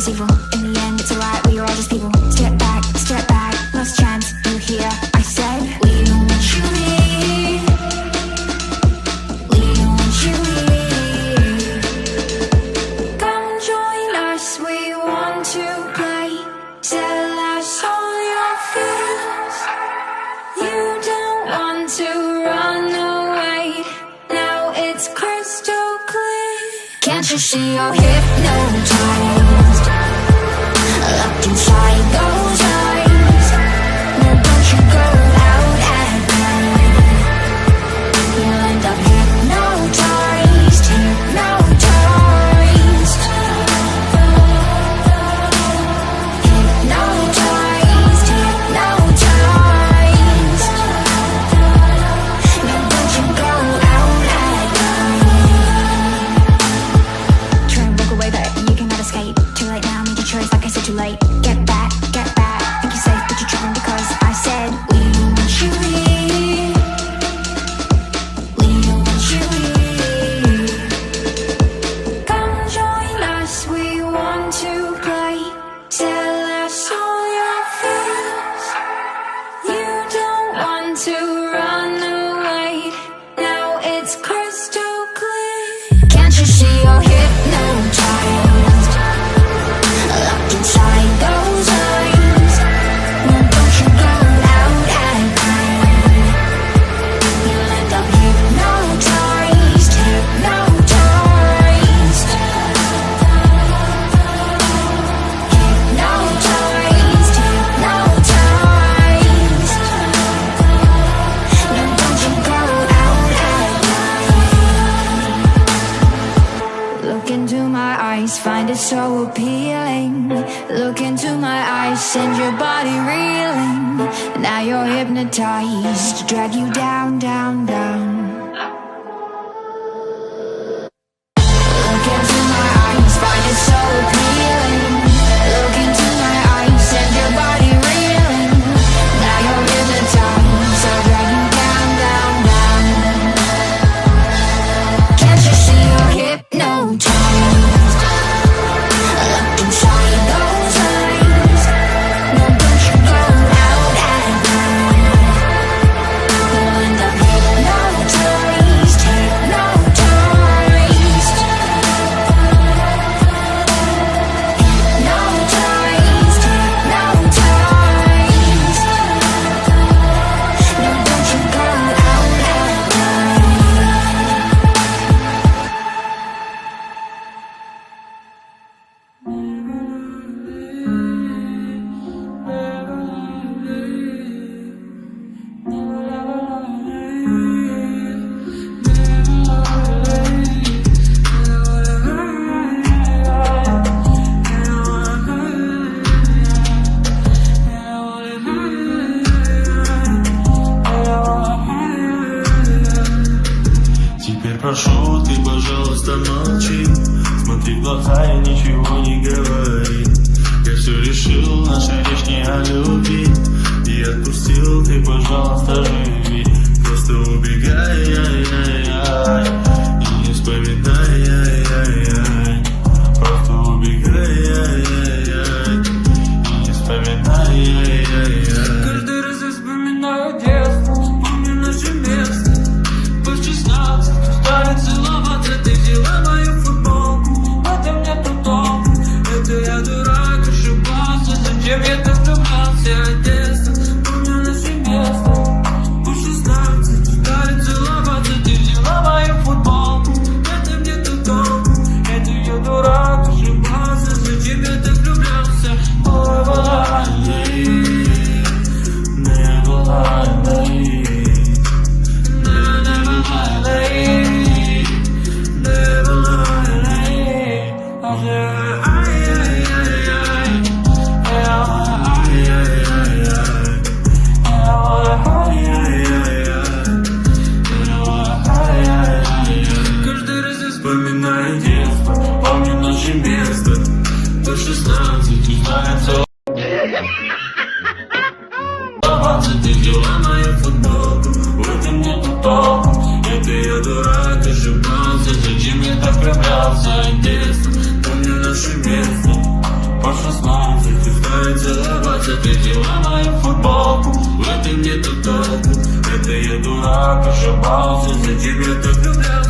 is evil. In the end, it's alright, we are all just people. Step back, last chance, you hear? I said, we don't want you here. We don't want you here. Come join us, we want to play. Tell us all your fears. You don't want to run away. Now it's crystal clear. Can't you see you're hypnotized? Locked inside those eyes. No, don't you go out at night. You'll end up hypnotized, hypnotized. Hypnotized, hypnotized. No, don't you go out at night. Try and walk away, but you cannot escape. Too late now, made your choice, like I said, too late. Get back, think you're safe, but you're tripping because I said we don't want you here. We don't want you here. Come join us, we want to play. Tell us all your fears. You don't want to run away. Now it's crystal clear. Can't you see you're hypnotized? Locked inside those eyes. No, don't you go out at night. You'll end up hypnotized, hypnotized. Hypnotized, hypnotized. No, don't you go out at night. Look into my eyes, find it so appealing. Look into my eyes, send your body reeling. Now you're hypnotized, drag you down, down, down. Look into my eyes, find it so appealing. Look into my eyes, send your body reeling. Now you're hypnotized, so drag you down, down, down. Can't you see you're hypnotized? Locked inside those eyes. No, don't you go out at night. You'll end up hypnotized, hypnotized. Hypnotized, hypnotized. No, don't you go out at night. Теперь прошу, ты, пожалуйста, молчи. Смотри в глаза и ничего не говори. Я все решил, наша речь не о любви. И отпустил, ты, пожалуйста, живи. Просто убегай, ай-яй-яй. И не вспоминай, ай-яй-яй. Просто убегай, ай-яй-яй. И не вспоминай, ай-яй-яй. Каждый раз я вспоминаю детство, помню наше место. По 16 стали целоваться, ты взяла мою футболку. В этом нету толку, это я дурак, ошибался. Зачем я так влюблялся, детство? Помню наше место. По 16 стали целоваться, ты взяла мою футболку. В этом нету толку, это я дурак, ошибался. Зачем я так влюблялся? Ой, каждый раз я вспоминаю детство, помню наше место. По 16 узнается. Ты взяла мою футболку, в этом нету толку. Это я дурак, ошибался. Зачем я так влюблялся, детство? Помню наше место. нету толку. Это я дурак, ошибался, за тебя так влюблялся.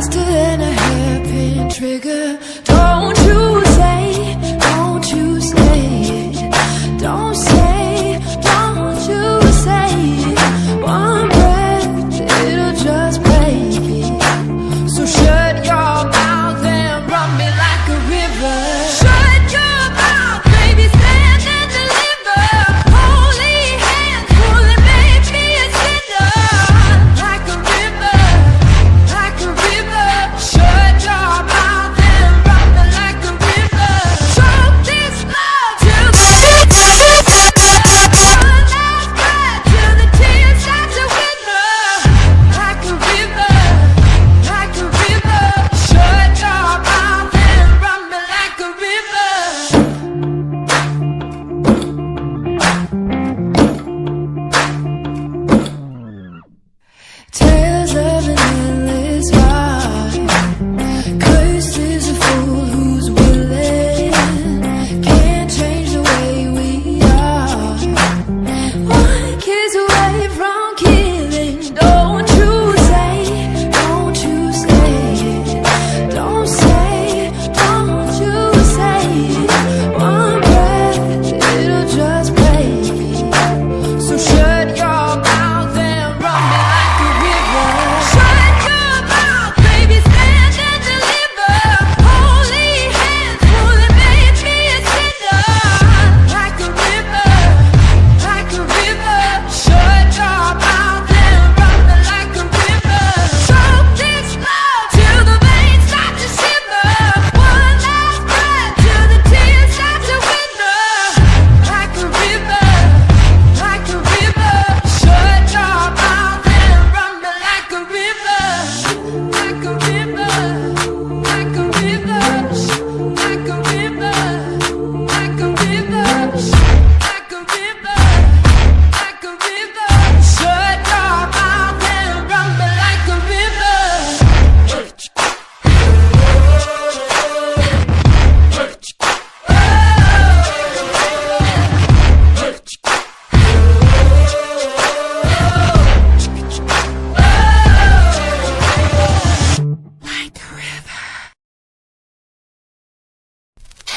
faster than a hairpin trigger. Don't you say, don't you say it.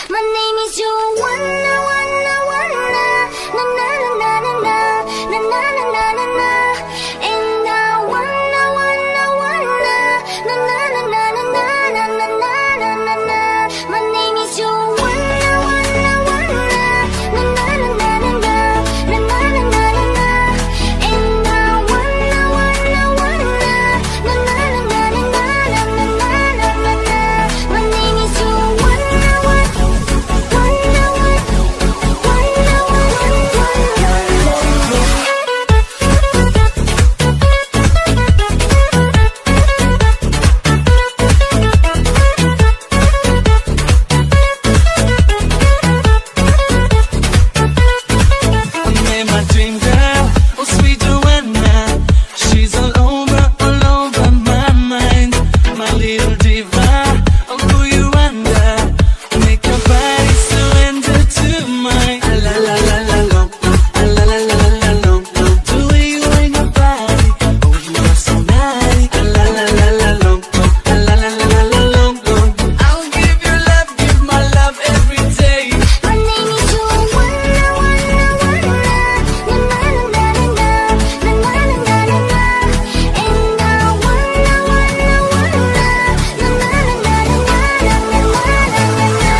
My name is your wanna, wanna, wanna. Na na na na na na, na na na na na na. And I wanna, wanna, wanna. Na na na na na na, na na na na na na. My name is your wanna, wanna, wanna. Na na na na na na, na na na na na na. And I wanna, wanna, wanna. Na na na na na na, na na na na na na. My name is your wanna, wanna, wanna, wanna, I met my dream girl, oh sweet Joanna. She's all over my mind. My little diva, I'll pull you under. Make your body surrender to mine. La la la la long, la la la la long, long. The way you wind your body, oh you are so nice. La la la la long, la la la la long, long. I'll give you love, give my love every day. my name is your wanna, wanna, wanna. Na na na na na, na na na na na na. And I wanna, wanna, wanna. Na na na na na na, na na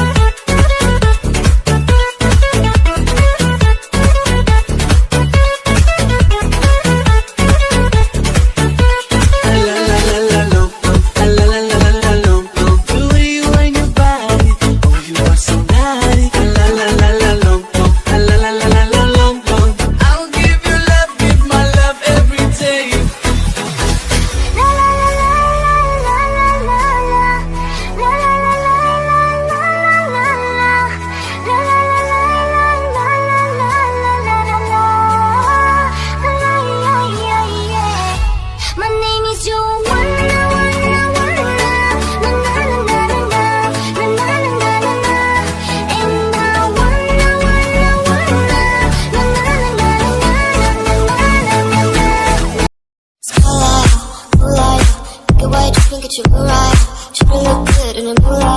I'll give you love, give my love every day. la la la la la la la la la la la My name is your wanna, wanna, wanna. Na na na na na, na na na na na. And I wanna, wanna, wanna. Na na na na na, na na na na na. Moonlight, moonlight, get white, you can get your moonlight. Tryna look good in the moonlight.